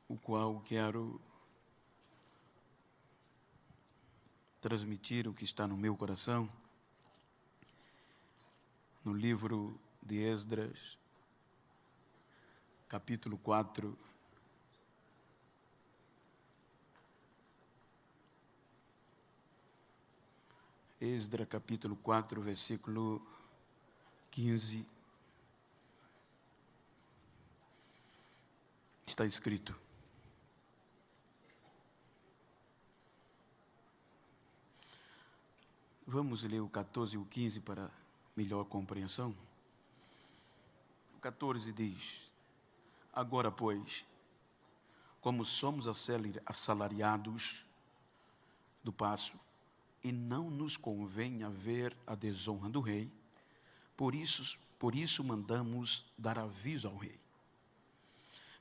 o qual quero transmitir o que está no meu coração, no livro de Esdras, capítulo 4, Esdras, capítulo 4, versículo 15, está escrito: vamos ler o 14 e o 15 para melhor compreensão. O 14 diz: agora, pois, como somos assalariados do paço, e não nos convém haver a desonra do rei, por isso mandamos dar aviso ao rei,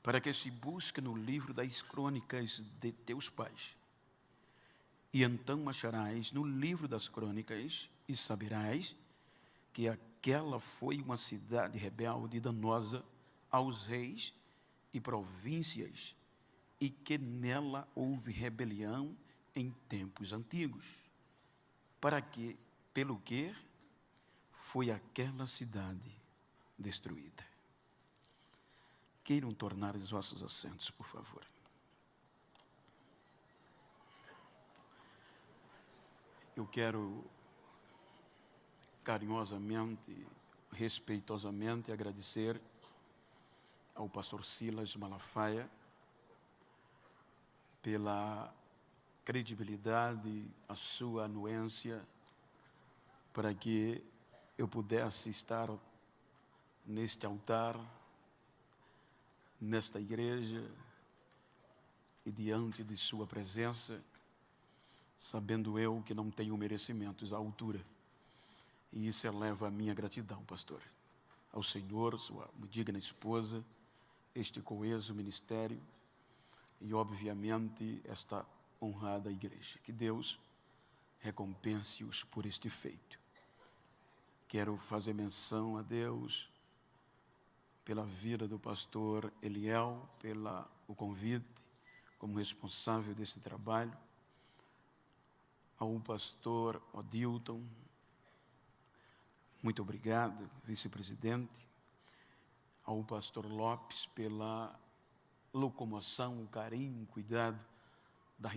para que se busque no livro das crônicas de teus pais. E então acharás no livro das crônicas e saberás que aquela foi uma cidade rebelde e danosa aos reis e províncias, e que nela houve rebelião em tempos antigos, pelo que foi aquela cidade destruída. Queiram tornar os vossos assentos, por favor. Eu quero carinhosamente, respeitosamente agradecer ao pastor Silas Malafaia pela credibilidade, a sua anuência, para que eu pudesse estar neste altar, nesta igreja e diante de sua presença, sabendo eu que não tenho merecimentos à altura. E isso eleva a minha gratidão, pastor, ao Senhor, sua digna esposa, este coeso ministério e, obviamente, esta honrada igreja. Que Deus recompense-os por este feito. Quero fazer menção a Deus pela vida do pastor Eliel, pelo convite como responsável desse trabalho, ao pastor Odilton, muito obrigado, vice-presidente, ao pastor Lopes pela locomoção, o carinho, o cuidado da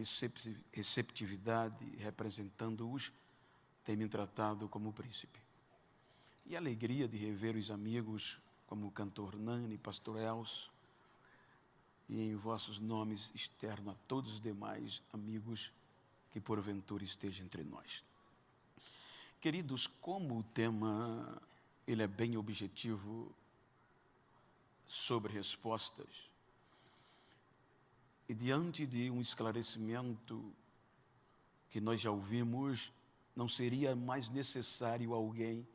receptividade, representando-os, tem me tratado como príncipe. E a alegria de rever os amigos como o cantor Nani, pastor Elcio, e em vossos nomes externo a todos os demais amigos que porventura estejam entre nós. Queridos, como o tema ele é bem objetivo sobre respostas, e diante de um esclarecimento que nós já ouvimos, não seria mais necessário alguém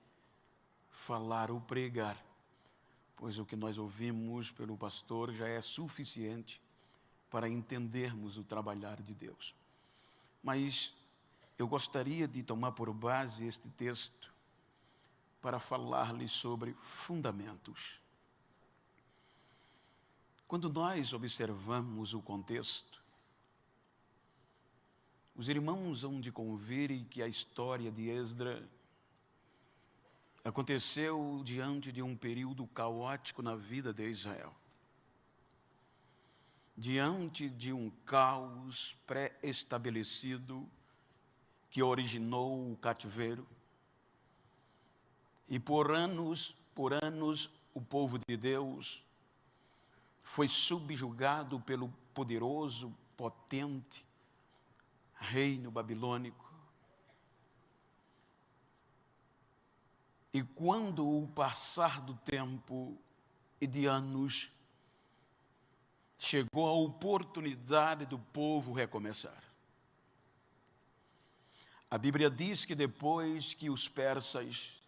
falar ou pregar, pois o que nós ouvimos pelo pastor já é suficiente para entendermos o trabalhar de Deus. Mas eu gostaria de tomar por base este texto para falar-lhe sobre fundamentos. Quando nós observamos o contexto, os irmãos hão de convir que a história de Esdras aconteceu diante de um período caótico na vida de Israel. Diante de um caos pré-estabelecido que originou o cativeiro. E por anos, o povo de Deus foi subjugado pelo poderoso, potente reino babilônico. E quando o passar do tempo e de anos, chegou a oportunidade do povo recomeçar. A Bíblia diz que depois que os persas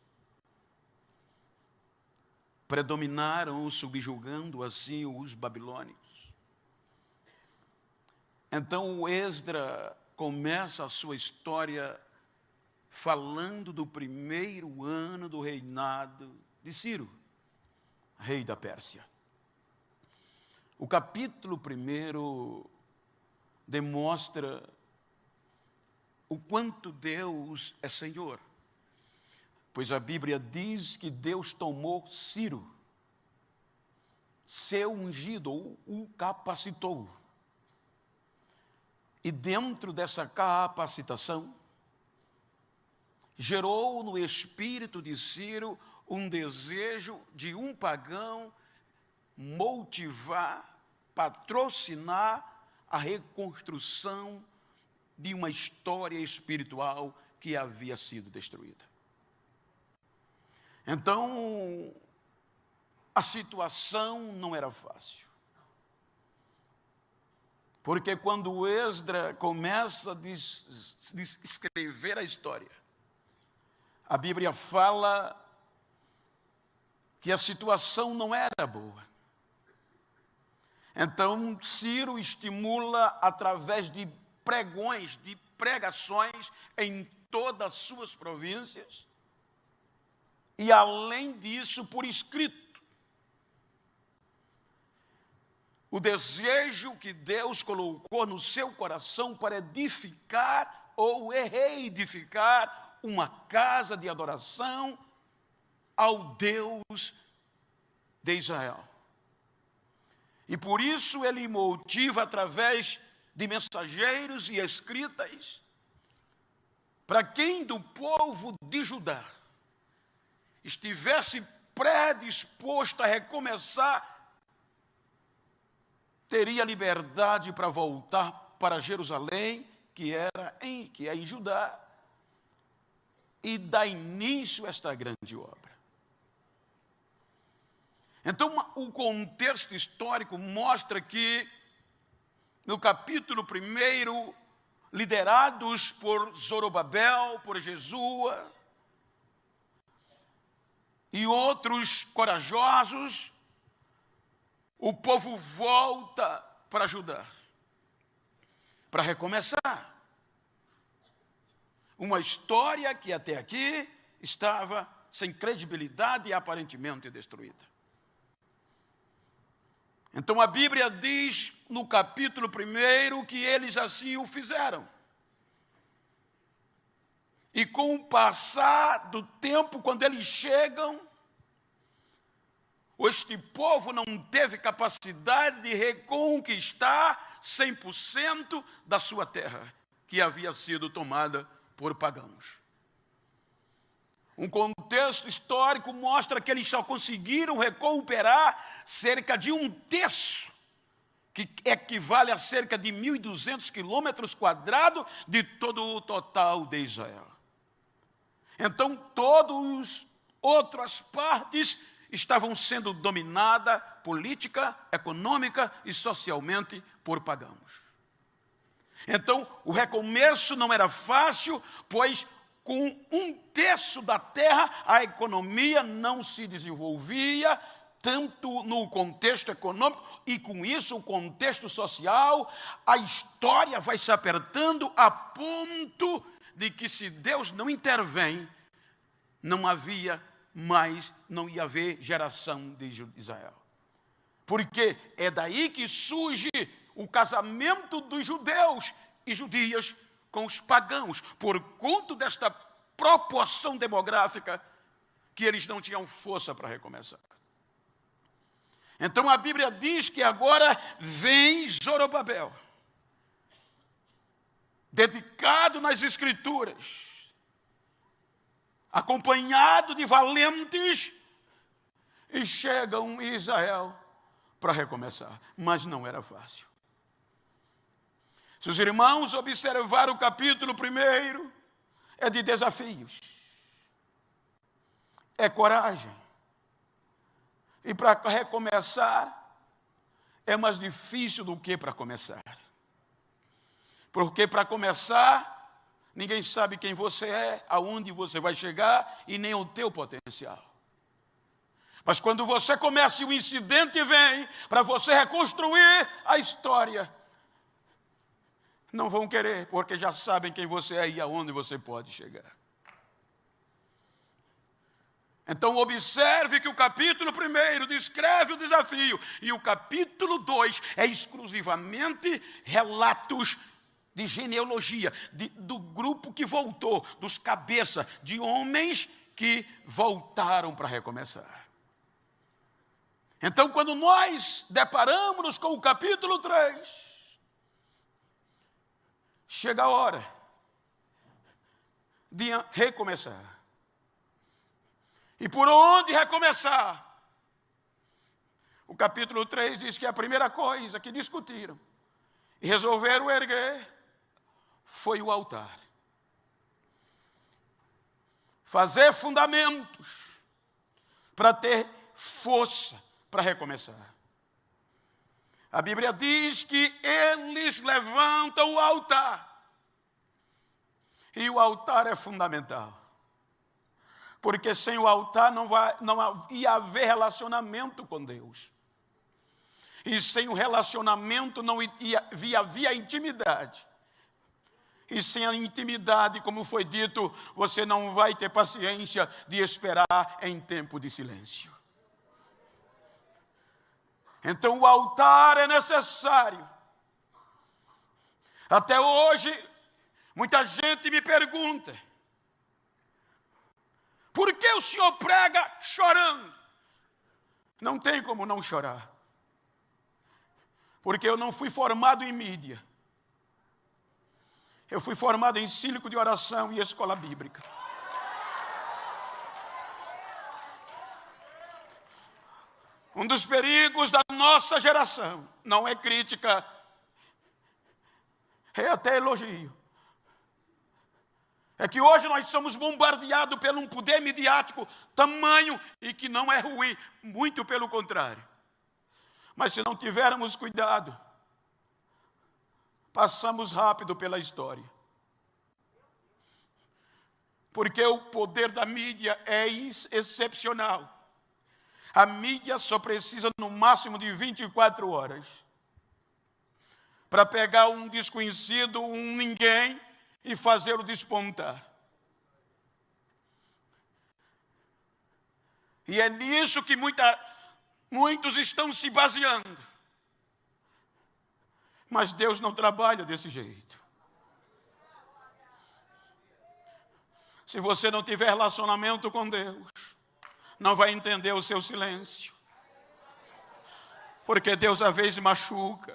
predominaram, subjugando assim os babilônicos, então o Esdras começa a sua história falando do primeiro ano do reinado de Ciro, rei da Pérsia. O capítulo 1 demonstra o quanto Deus é Senhor. Pois a Bíblia diz que Deus tomou Ciro, seu ungido, ou o capacitou. E dentro dessa capacitação, gerou no espírito de Ciro um desejo de um pagão motivar, patrocinar a reconstrução de uma história espiritual que havia sido destruída. Então, a situação não era fácil. Porque quando Esdras começa a escrever a história, a Bíblia fala que a situação não era boa. Então, Ciro estimula através de pregões, de pregações em todas as suas províncias, e além disso, por escrito, o desejo que Deus colocou no seu coração para edificar ou reedificar uma casa de adoração ao Deus de Israel. E por isso ele motiva através de mensageiros e escritas para quem do povo de Judá estivesse predisposto a recomeçar, teria liberdade para voltar para Jerusalém, que é em Judá, e dar início a esta grande obra. Então, o contexto histórico mostra que, no capítulo 1, liderados por Zorobabel, por Jesua e outros corajosos, o povo volta para Judá, para recomeçar uma história que até aqui estava sem credibilidade e aparentemente destruída. Então a Bíblia diz no capítulo 1 que eles assim o fizeram. E com o passar do tempo, quando eles chegam, este povo não teve capacidade de reconquistar 100% da sua terra, que havia sido tomada por pagãos. Um contexto histórico mostra que eles só conseguiram recuperar cerca de 1/3, que equivale a cerca de 1.200 quilômetros quadrados de todo o total de Israel. Então, todas as outras partes estavam sendo dominadas política, econômica e socialmente por pagãos. Então, o recomeço não era fácil, pois com 1/3 da terra a economia não se desenvolvia, tanto no contexto econômico e com isso o contexto social. A história vai se apertando a ponto de que, se Deus não intervém, não ia haver geração de Israel. Porque é daí que surge o casamento dos judeus e judias com os pagãos, por conta desta proporção demográfica que eles não tinham força para recomeçar. Então a Bíblia diz que agora vem Zorobabel, dedicado nas Escrituras, acompanhado de valentes, e chegam em Israel para recomeçar. Mas não era fácil. Se os irmãos observar o capítulo 1, é de desafios, é coragem. E para recomeçar, é mais difícil do que para começar. Porque para começar, ninguém sabe quem você é, aonde você vai chegar e nem o teu potencial. Mas quando você começa e o incidente vem para você reconstruir a história, não vão querer, porque já sabem quem você é e aonde você pode chegar. Então observe que o capítulo 1 descreve o desafio e o capítulo 2 é exclusivamente relatos de genealogia, do grupo que voltou, dos cabeças, de homens que voltaram para recomeçar. Então, quando nós deparamos com o capítulo 3, chega a hora de recomeçar. E por onde recomeçar? O capítulo 3 diz que a primeira coisa que discutiram e resolveram erguer foi o altar. Fazer fundamentos para ter força para recomeçar. A Bíblia diz que eles levantam o altar. E o altar é fundamental. Porque sem o altar não ia haver relacionamento com Deus. E sem o relacionamento não havia intimidade. E sem a intimidade, como foi dito, você não vai ter paciência de esperar em tempo de silêncio. Então o altar é necessário. Até hoje, muita gente me pergunta: por que o senhor prega chorando? Não tem como não chorar. Porque eu não fui formado em mídia. Eu fui formado em círculo de oração e escola bíblica. Um dos perigos da nossa geração, não é crítica, é até elogio, é que hoje nós somos bombardeados por um poder midiático tamanho e que não é ruim, muito pelo contrário. Mas se não tivermos cuidado, passamos rápido pela história. Porque o poder da mídia é excepcional. A mídia só precisa no máximo de 24 horas para pegar um desconhecido, um ninguém, e fazê-lo despontar. E é nisso que muitos estão se baseando. Mas Deus não trabalha desse jeito. Se você não tiver relacionamento com Deus, não vai entender o seu silêncio. Porque Deus às vezes machuca.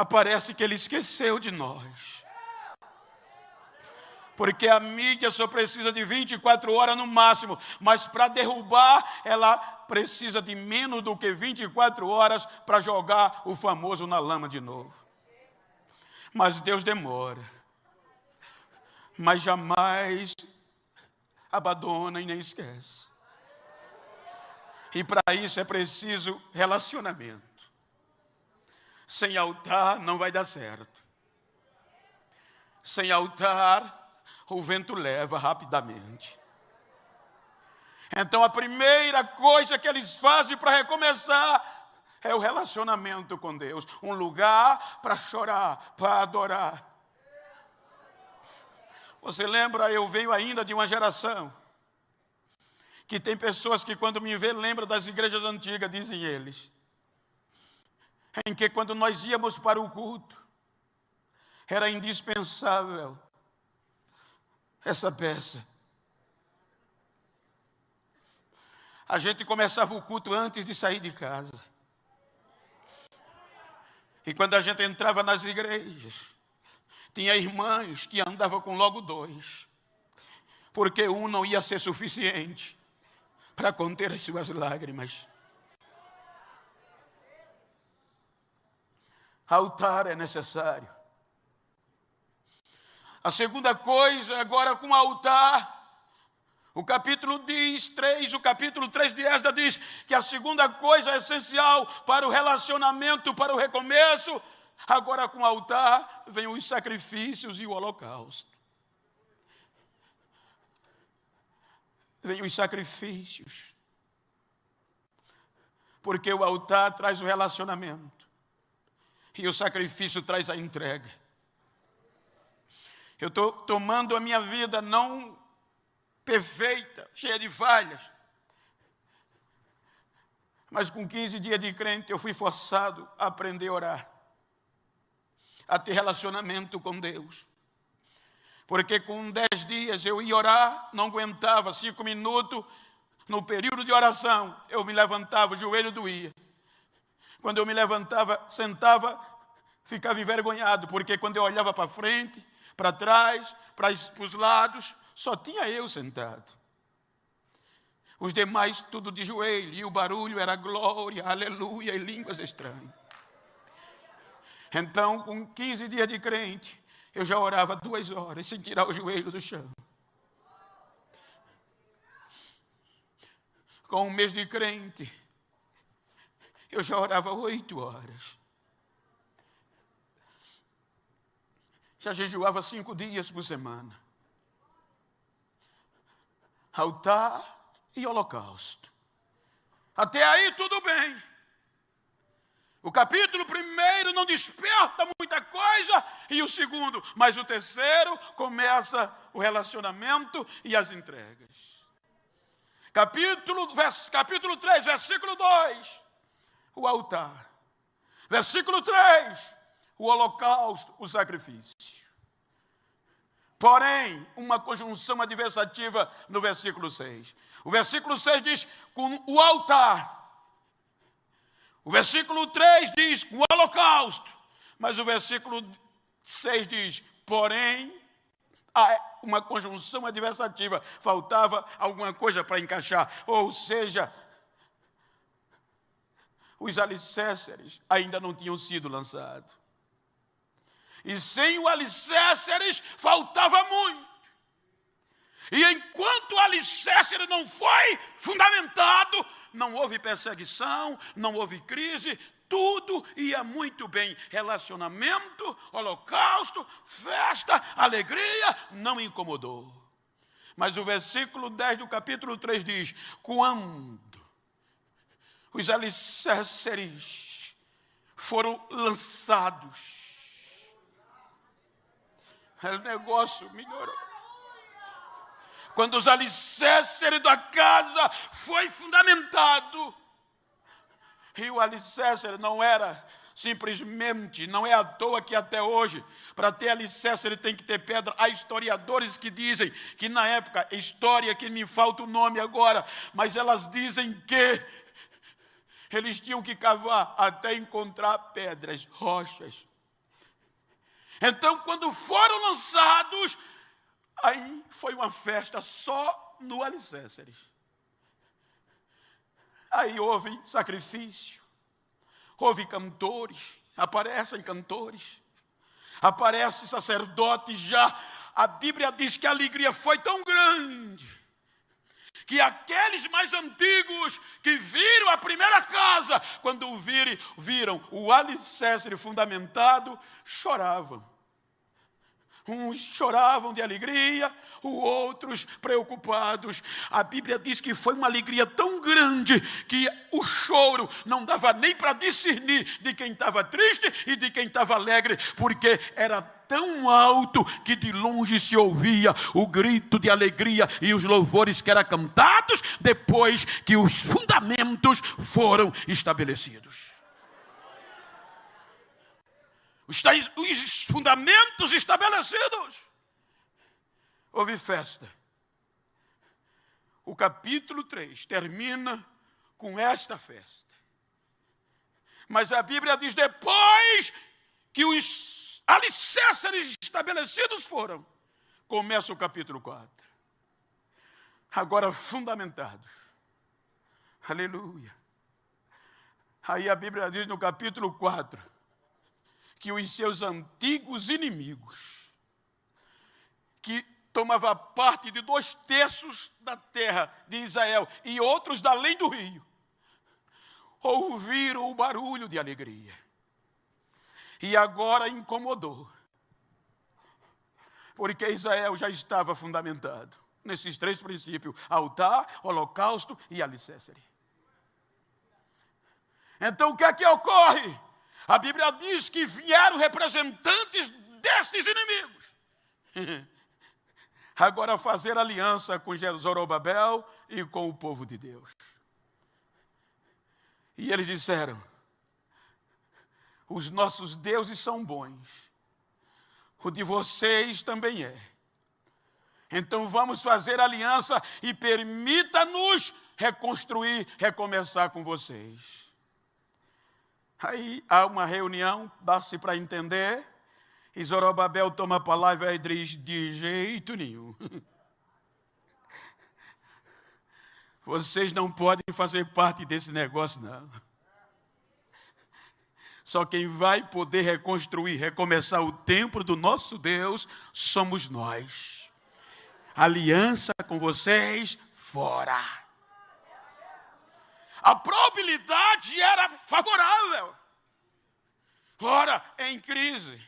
Parece que Ele esqueceu de nós. Porque a mídia só precisa de 24 horas no máximo, mas para derrubar, ela precisa de menos do que 24 horas para jogar o famoso na lama de novo. Mas Deus demora. Mas jamais abandona e nem esquece. E para isso é preciso relacionamento. Sem altar não vai dar certo. Sem altar, o vento leva rapidamente. Então a primeira coisa que eles fazem para recomeçar é o relacionamento com Deus. Um lugar para chorar, para adorar. Você lembra, eu venho ainda de uma geração que tem pessoas que quando me vê lembram das igrejas antigas, dizem eles, em que quando nós íamos para o culto, era indispensável essa peça. A gente começava o culto antes de sair de casa. E quando a gente entrava nas igrejas, tinha irmãs que andavam com logo 2, porque um não ia ser suficiente para conter as suas lágrimas. Altar é necessário. A segunda coisa, agora com altar, o capítulo 3 de Esdras diz que a segunda coisa essencial para o relacionamento, para o recomeço, agora com altar, vem os sacrifícios e o holocausto. Vem os sacrifícios. Porque o altar traz o relacionamento. E o sacrifício traz a entrega. Eu estou tomando a minha vida não perfeita, cheia de falhas. Mas com 15 dias de crente, eu fui forçado a aprender a orar, a ter relacionamento com Deus. Porque com 10 dias eu ia orar, não aguentava 5 minutos, no período de oração, eu me levantava, o joelho doía. Quando eu me levantava, sentava, ficava envergonhado, porque quando eu olhava para frente, para trás, para os lados, só tinha eu sentado. Os demais tudo de joelho, e o barulho era glória, aleluia, e línguas estranhas. Então, com 15 dias de crente, eu já orava 2 horas, sem tirar o joelho do chão. Com 1 mês de crente, eu já orava 8 horas. Já jejuava 5 dias por semana. Altar e holocausto. Até aí tudo bem. O capítulo 1 não desperta muita coisa, e o 2, mas o 3 começa o relacionamento e as entregas. Capítulo 3, versículo 2, o altar. Versículo 3, o holocausto, o sacrifício. Porém, uma conjunção adversativa no versículo 6. O versículo 6 diz, com o altar. O versículo 3 diz, com o holocausto. Mas o versículo 6 diz, porém, há uma conjunção adversativa. Faltava alguma coisa para encaixar. Ou seja, os alicerces ainda não tinham sido lançados. E sem o alicerces faltava muito. E enquanto o alicerce não foi fundamentado, não houve perseguição, não houve crise, tudo ia muito bem. Relacionamento, holocausto, festa, alegria, não incomodou. Mas o versículo 10 do capítulo 3 diz, quando os alicerces foram lançados, o negócio melhorou. Quando os alicerces da casa foi fundamentado, e o alicerce não era simplesmente, não é à toa que até hoje, para ter alicerce ele tem que ter pedra. Há historiadores que dizem que na época, história que me falta o nome agora, mas elas dizem que eles tinham que cavar até encontrar pedras, rochas. Então, quando foram lançados, aí foi uma festa só no alicerce. Aí houve sacrifício, houve cantores, aparecem cantores, aparecem sacerdotes já. A Bíblia diz que a alegria foi tão grande, que aqueles mais antigos que viram a primeira casa, quando viram o alicerce fundamentado, choravam. Uns choravam de alegria, os outros preocupados. A Bíblia diz que foi uma alegria tão grande que o choro não dava nem para discernir de quem estava triste e de quem estava alegre, porque era tão alto que de longe se ouvia o grito de alegria e os louvores que eram cantados depois que os fundamentos foram estabelecidos. Os fundamentos estabelecidos, houve festa. O capítulo 3 termina com esta festa. Mas a Bíblia diz, depois que os alicerces estabelecidos foram, começa o capítulo 4. Agora fundamentados. Aleluia. Aí a Bíblia diz no capítulo 4, que os seus antigos inimigos, que tomava parte de 2/3 da terra de Israel e outros da além do rio, ouviram o barulho de alegria. E agora incomodou, porque Israel já estava fundamentado nesses 3 princípios: altar, holocausto e alicerce. Então o que é que ocorre? A Bíblia diz que vieram representantes destes inimigos. agora fazer aliança com Zorobabel e com o povo de Deus. E eles disseram: os nossos deuses são bons, o de vocês também é. Então vamos fazer aliança e permita-nos reconstruir, recomeçar com vocês. Aí há uma reunião, dá-se para entender, e Zorobabel toma a palavra e diz: de jeito nenhum. Vocês não podem fazer parte desse negócio, não. Só quem vai poder reconstruir, recomeçar o templo do nosso Deus, somos nós. Aliança com vocês, fora. A probabilidade era favorável. Ora, em crise.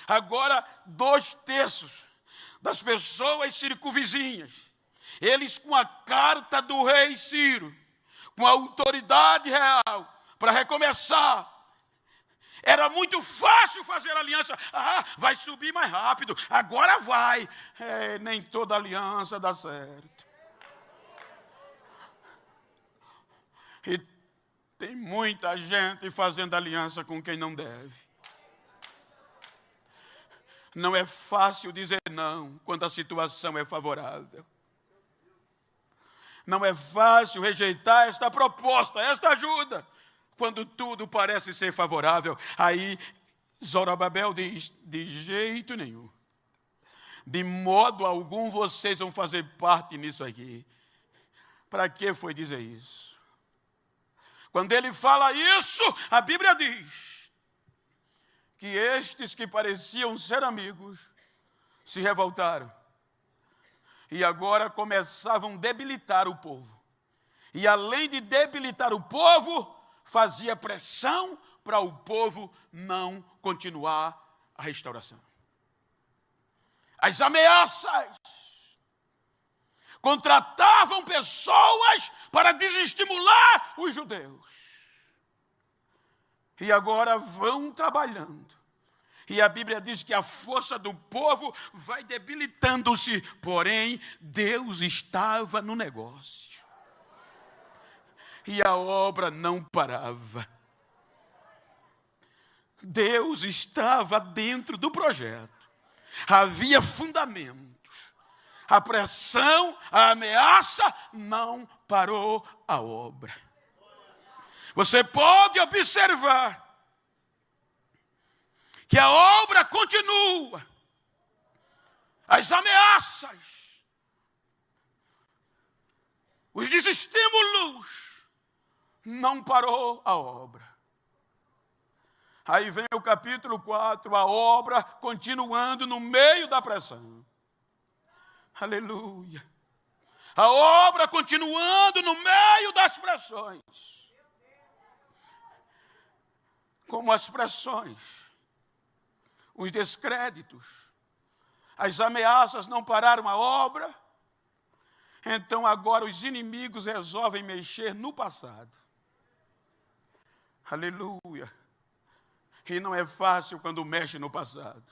Agora, 2/3 das pessoas circunvizinhas, eles com a carta do rei Ciro, com a autoridade real, para recomeçar. Era muito fácil fazer aliança. Vai subir mais rápido. Agora vai. Nem toda aliança dá certo. E tem muita gente fazendo aliança com quem não deve. Não é fácil dizer não quando a situação é favorável. Não é fácil rejeitar esta proposta, esta ajuda, quando tudo parece ser favorável. Aí Zorobabel diz: de jeito nenhum, de modo algum vocês vão fazer parte nisso aqui. Para que foi dizer isso? Quando ele fala isso, a Bíblia diz que estes que pareciam ser amigos se revoltaram e agora começavam a debilitar o povo. E além de debilitar o povo, fazia pressão para o povo não continuar a restauração. As ameaças contratavam pessoas para desestimular os judeus. E agora vão trabalhando. E a Bíblia diz que a força do povo vai debilitando-se, porém Deus estava no negócio. E a obra não parava. Deus estava dentro do projeto. Havia fundamentos. A pressão, a ameaça não parou a obra. Você pode observar que a obra continua. As ameaças, os desestímulos, não parou a obra. Aí vem o capítulo 4, a obra continuando no meio da pressão. Aleluia. A obra continuando no meio das pressões. Como as pressões, os descréditos, as ameaças não pararam a obra, então agora os inimigos resolvem mexer no passado. Aleluia. E não é fácil quando mexe no passado.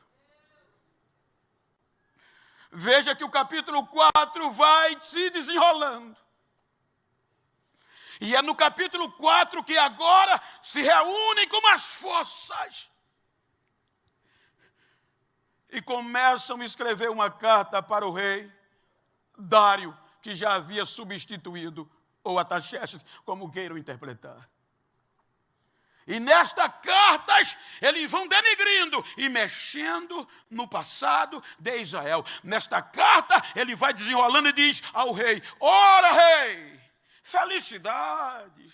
Veja que o capítulo 4 vai se desenrolando. E é no capítulo 4 que agora se reúnem com as forças. E começam a escrever uma carta para o rei Dário, que já havia substituído, ou Ataxerxes, como queiram interpretar. E nestas cartas, eles vão denigrindo e mexendo no passado de Israel. Nesta carta, ele vai desenrolando e diz ao rei: ora, rei, felicidades,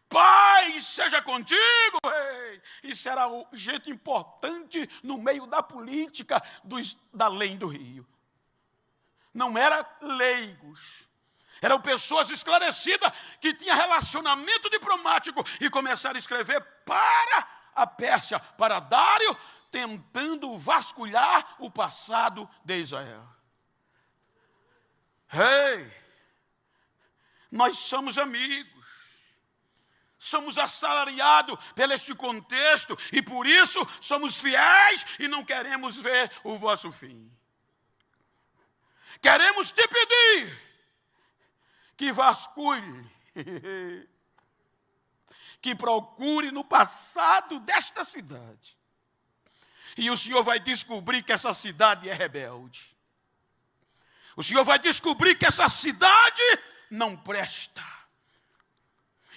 paz seja contigo, rei. Isso era um jeito importante no meio da política da além do rio. Não eram leigos. Eram pessoas esclarecidas que tinham relacionamento diplomático e começaram a escrever para a Pérsia, para Dário, tentando vasculhar o passado de Israel. Ei, nós somos amigos, somos assalariados por este contexto e por isso somos fiéis e não queremos ver o vosso fim. queremos te pedir que vasculhe, que procure no passado desta cidade. E o Senhor vai descobrir que essa cidade é rebelde. O Senhor vai descobrir que essa cidade não presta.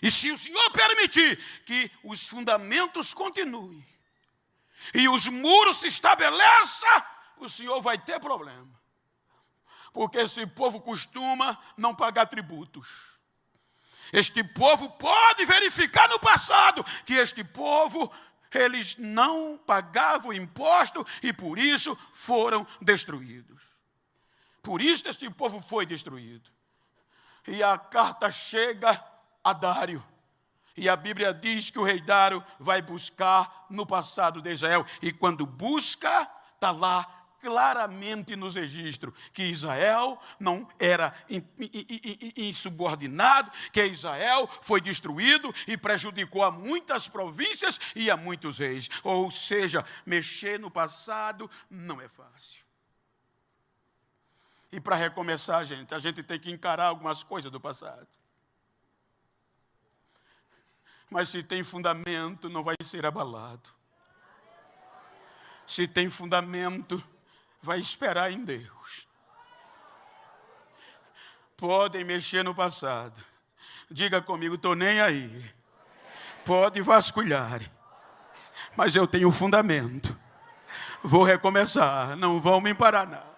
E se o Senhor permitir que os fundamentos continuem e os muros se estabeleçam, o Senhor vai ter problema. Porque esse povo costuma não pagar tributos. Este povo pode verificar no passado que este povo, eles não pagavam imposto e por isso foram destruídos. Por isso este povo foi destruído. E a carta chega a Dário. E a Bíblia diz que o rei Dário vai buscar no passado de Israel. E quando busca, está lá claramente nos registros que Israel não era insubordinado, que Israel foi destruído e prejudicou a muitas províncias e a muitos reis. Ou seja, mexer no passado não é fácil. E para recomeçar, a gente tem que encarar algumas coisas do passado. Mas se tem fundamento, não vai ser abalado. Se tem fundamento, vai esperar em Deus. Podem mexer no passado. Diga comigo, estou nem aí. Pode vasculhar. Mas eu tenho fundamento. Vou recomeçar. Não vão me parar, não.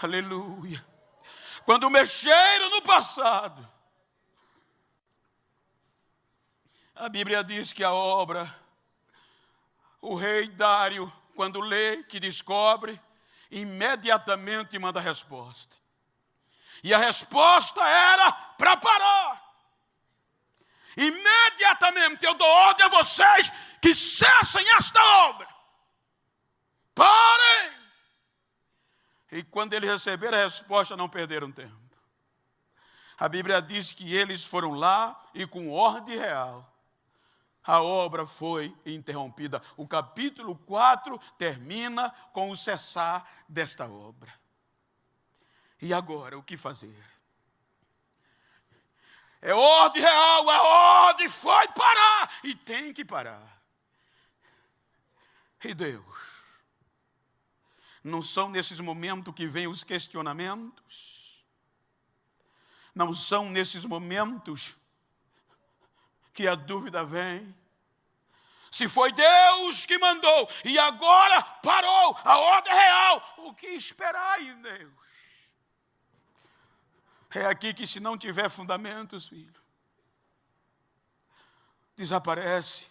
Aleluia. Quando mexeram no passado, a Bíblia diz que a obra, o rei Dário, quando lê, que descobre, imediatamente manda a resposta. E a resposta era para parar. Imediatamente eu dou ordem a vocês que cessem esta obra. Parem! E quando eles receberam a resposta, não perderam tempo. A Bíblia diz que eles foram lá e com ordem real, a obra foi interrompida. O capítulo 4 termina com o cessar desta obra. E agora, o que fazer? É ordem real, a ordem foi parar. E tem que parar. E Deus? Não são nesses momentos que vêm os questionamentos? Não são nesses momentos que a dúvida vem? Se foi Deus que mandou e agora parou a ordem real, o que esperar em Deus? É aqui que se não tiver fundamentos, filho, desaparece.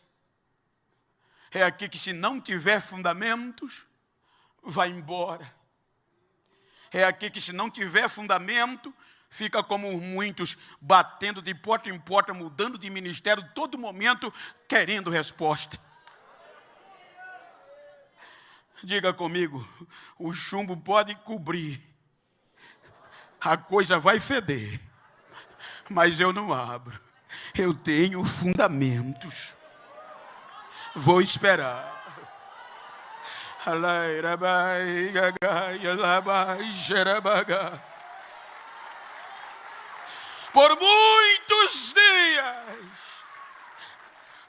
É aqui que se não tiver fundamentos, vai embora. É aqui que se não tiver fundamento, fica como muitos, batendo de porta em porta, mudando de ministério, todo momento, querendo resposta. Diga comigo, o chumbo pode cobrir, a coisa vai feder, mas eu não abro. Eu tenho fundamentos. Vou esperar. Por muitos dias,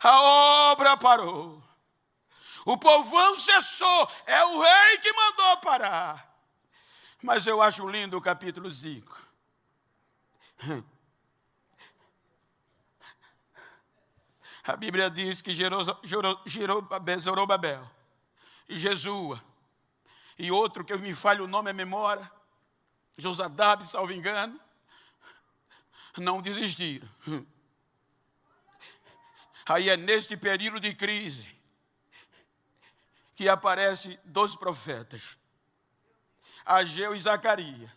a obra parou. O povão cessou. É o rei que mandou parar. Mas eu acho lindo o capítulo 5. A Bíblia diz que Zorobabel, Jesua, e outro que me falha o nome, a memória, Josadab, salvo engano, não desistiram. Aí é neste período de crise que aparecem 2 profetas, Ageu e Zacarias.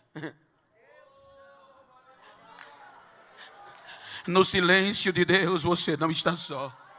No silêncio de Deus você não está só.